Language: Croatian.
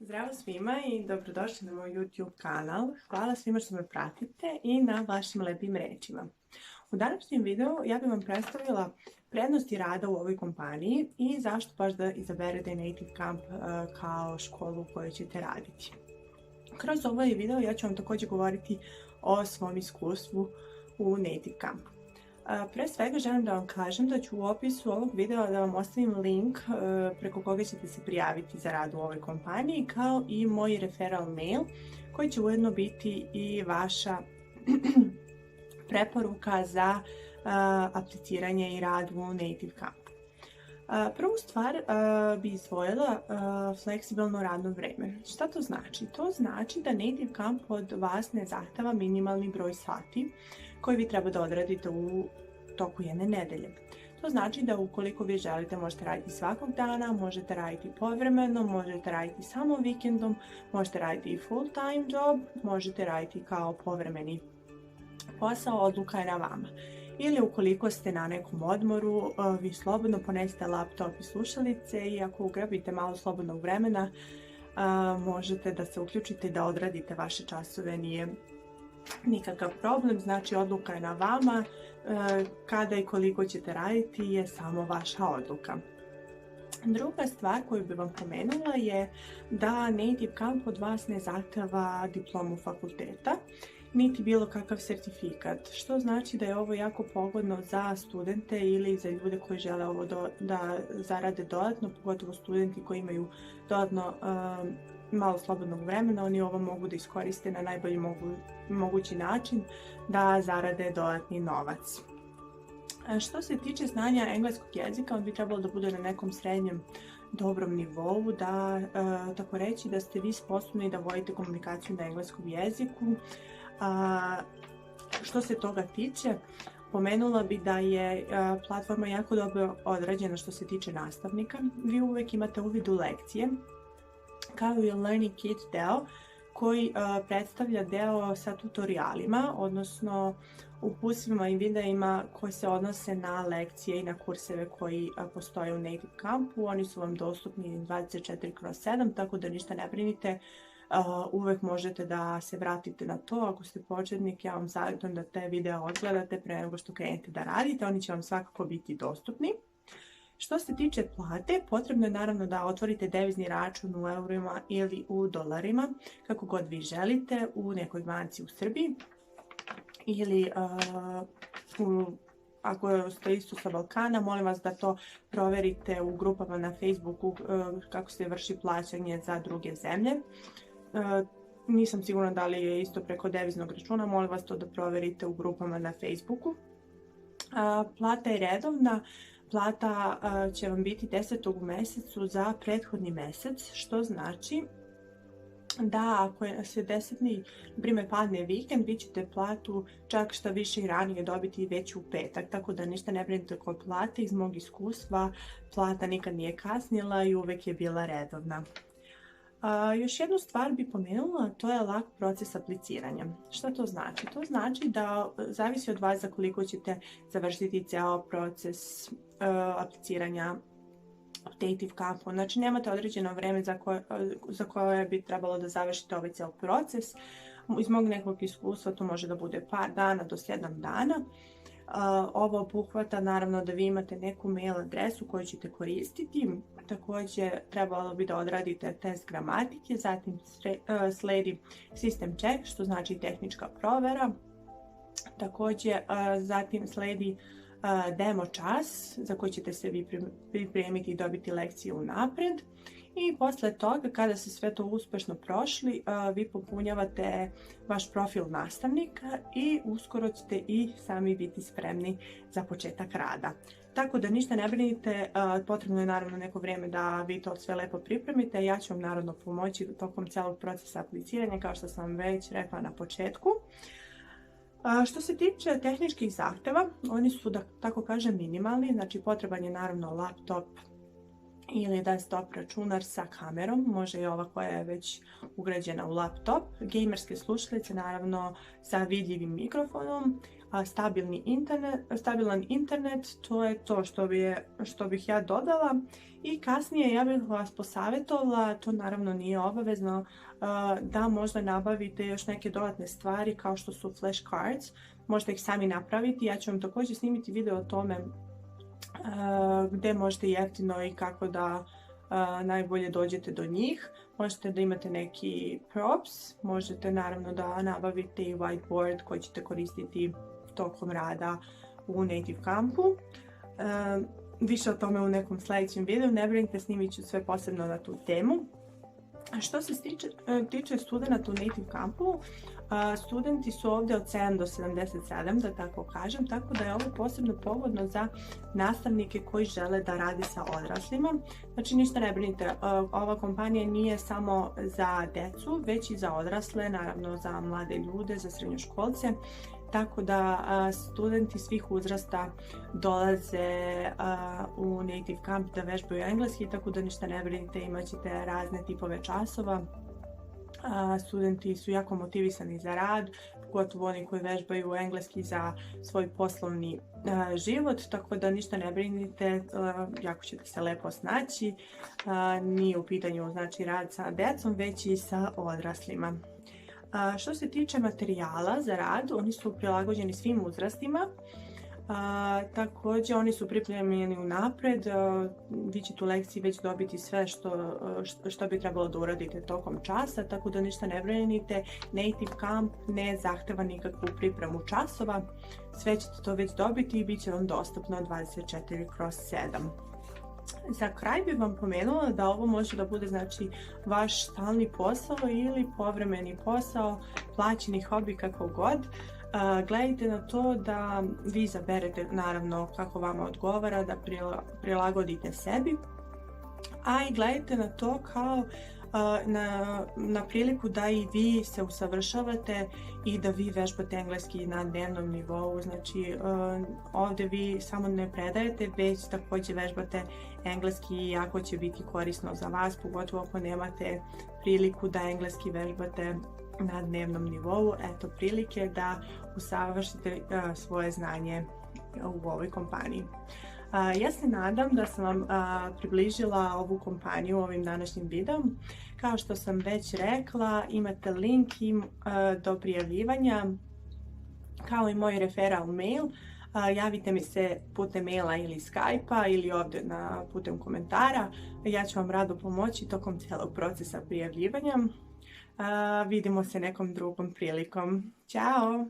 Zdravo svima i dobrodošli na moj YouTube kanal. Hvala svima što me pratite i na vašim lepim rečima. U današnjem videu ja bih vam predstavila prednosti rada u ovoj kompaniji i zašto baš da izaberete Native Camp kao školu u kojoj ćete raditi. Kroz ovaj video ja ću vam također govoriti o svom iskustvu u Native Campu. Pre svega želim da vam kažem da ću u opisu ovog videa da vam ostavim link preko koga ćete se prijaviti za rad u ovoj kompaniji, kao i moj referral mail koji će ujedno biti i vaša preporuka za apliciranje i rad u Native Campu. Prvu stvar bi izdvojila fleksibilno radno vreme. Šta to znači? To znači da Native Camp od vas ne zahteva minimalni broj sati koji vi treba da odradite u toku jedne nedelje. To znači da ukoliko vi želite možete raditi svakog dana, možete raditi povremeno, možete raditi samo vikendom, možete raditi i full time job, možete raditi kao povremeni posao, odluka je na vama. Ili ukoliko ste na nekom odmoru, vi slobodno ponesete laptop i slušalice i ako ugrabite malo slobodnog vremena, možete da se uključite i da odradite vaše časove, nije nikakav problem, znači odluka je na vama, kada i koliko ćete raditi je samo vaša odluka. Druga stvar koju bih vam pomenula je da Native Camp od vas ne zahteva diplomu fakulteta, niti bilo kakav sertifikat, što znači da je ovo jako pogodno za studente ili za ljude koji žele ovo da zarade dodatno, pogotovo studenti koji imaju dodatno malo slobodnog vremena, oni ovo mogu da iskoriste na najbolji mogući način da zarade dodatni novac. Što se tiče znanja engleskog jezika, on bi trebalo da bude na nekom srednjem dobrom nivou, da tako reći da ste vi sposobni da vodite komunikaciju na engleskom jeziku. Što se toga tiče, pomenula bi da je platforma jako dobro odrađena što se tiče nastavnika. Vi uvijek imate uvid u lekcije, kao i Learning Kit deo koji predstavlja deo sa tutorijalima, odnosno uputstvima i videima koji se odnose na lekcije i na kurseve koji postoje u Native Campu. Oni su vam dostupni 24/7, tako da ništa ne brinite. Uvek možete da se vratite na to. Ako ste početnik, ja vam savjetujem da te videa odgledate pre nego što krenete da radite. Oni će vam svakako biti dostupni. Što se tiče plate, potrebno je naravno da otvorite devizni račun u eurima ili u dolarima, kako god vi želite, u nekoj banci u Srbiji ili ako ste isto sa Balkana, molim vas da to proverite u grupama na Facebooku kako se vrši plaćanje za druge zemlje. Nisam sigurna da li je isto preko deviznog računa, molim vas to da proverite u grupama na Facebooku. Plata je redovna. Plata će vam biti 10. u mesecu za prethodni mesec, što znači da ako se 10. primjer padne vikend, vi ćete platu čak šta više i ranije dobiti već u petak, tako da ništa ne brinite kod plate. Iz mog iskustva plata nikad nije kasnila i uvek je bila redovna. Još jednu stvar bih pomenula, to je lak proces apliciranja. Šta to znači? To znači da zavisi od vas za koliko ćete završiti ceo proces apliciranja Native Campu. Znači nemate određeno vreme za koje bi trebalo da završite ovaj ceo proces. Iz mog nekog iskustva to može da bude par dana do 7 dana. Ovo obuhvata naravno da vi imate neku mail adresu koju ćete koristiti. Također trebalo bi da odradite test gramatike, zatim sledi system check, što znači tehnička provera. Također zatim sledi demo čas za koji ćete se vi pripremiti i dobiti lekcije unapred. I posle toga, kada se sve to uspešno prošli, vi popunjavate vaš profil nastavnika i uskoro ćete i sami biti spremni za početak rada. Tako da ništa ne brinite, potrebno je naravno neko vrijeme da vi to sve lepo pripremite. Ja ću vam naravno pomoći tokom celog procesa apliciranja, kao što sam vam već rekla na početku. Što se tiče tehničkih zahteva, oni su, da tako kažem, minimalni, znači potreban je naravno laptop ili desktop računar sa kamerom, može i ova koja je već ugrađena u laptop, gamerske slušalice naravno sa vidljivim mikrofonom, stabilan internet, to je to što bih ja dodala. I kasnije ja bih vas posavjetovala, to naravno nije obavezno, da možda nabavite još neke dodatne stvari kao što su flashcards. Možete ih sami napraviti, ja ću vam također snimiti video o tome gdje možete jeftino i kako da najbolje dođete do njih. Možete da imate neki props, možete naravno da nabavite i whiteboard koji ćete koristiti tokom rada u Native Campu. Više o tome u nekom sljedećem videu, ne brinite, snimit ću sve posebno na tu temu. Što se tiče studenta u Native Campu, studenti su ovdje od 7 do 77, da tako kažem, tako da je ovo posebno pogodno za nastavnike koji žele da radi sa odraslima. Znači ništa ne brinite, ova kompanija nije samo za decu, već i za odrasle, naravno za mlade ljude, za srednjoškolce. Tako da studenti svih uzrasta dolaze u Native Camp da vežbaju engleski, tako da ništa ne brinite, imat ćete razne tipove časova. Studenti su jako motivisani za rad, pogotovo oni koji vežbaju engleski za svoj poslovni život, tako da ništa ne brinite, jako ćete se lepo snaći. Nije u pitanju znači rad sa decom, već i sa odraslima. Što se tiče materijala za rad, oni su prilagođeni svim uzrastima. Također oni su pripremljeni unaprijed, vi ćete u lekciji već dobiti sve što bi trebalo da uradite tokom časa, tako da ništa ne brinite. Native Camp ne zahteva nikakvu pripremu časova, sve ćete to već dobiti i bit će vam dostupno 24/7. Za kraj bih vam pomenula da ovo može da bude znači vaš stalni posao ili povremeni posao, plaćeni hobi, kako god. Gledajte na to da vi izaberete naravno kako vama odgovara, da prilagodite sebi, a i gledajte na to kao na priliku da i vi se usavršavate i da vi vežbate engleski na dnevnom nivou. Znači ovdje vi samo ne predajete, već također vežbate engleski, i jako će biti korisno za vas, pogotovo ako nemate priliku da engleski vežbate na dnevnom nivou. Eto prilike da usavršite svoje znanje u ovoj kompaniji. Ja se nadam da sam vam približila ovu kompaniju ovim današnjim videom. Kao što sam već rekla, imate link do prijavljivanja, kao i moj referral mail. Javite mi se putem maila ili Skype-a ili ovdje putem komentara. Ja ću vam rado pomoći tokom cijelog procesa prijavljivanja. Vidimo se nekom drugom prilikom. Ćao!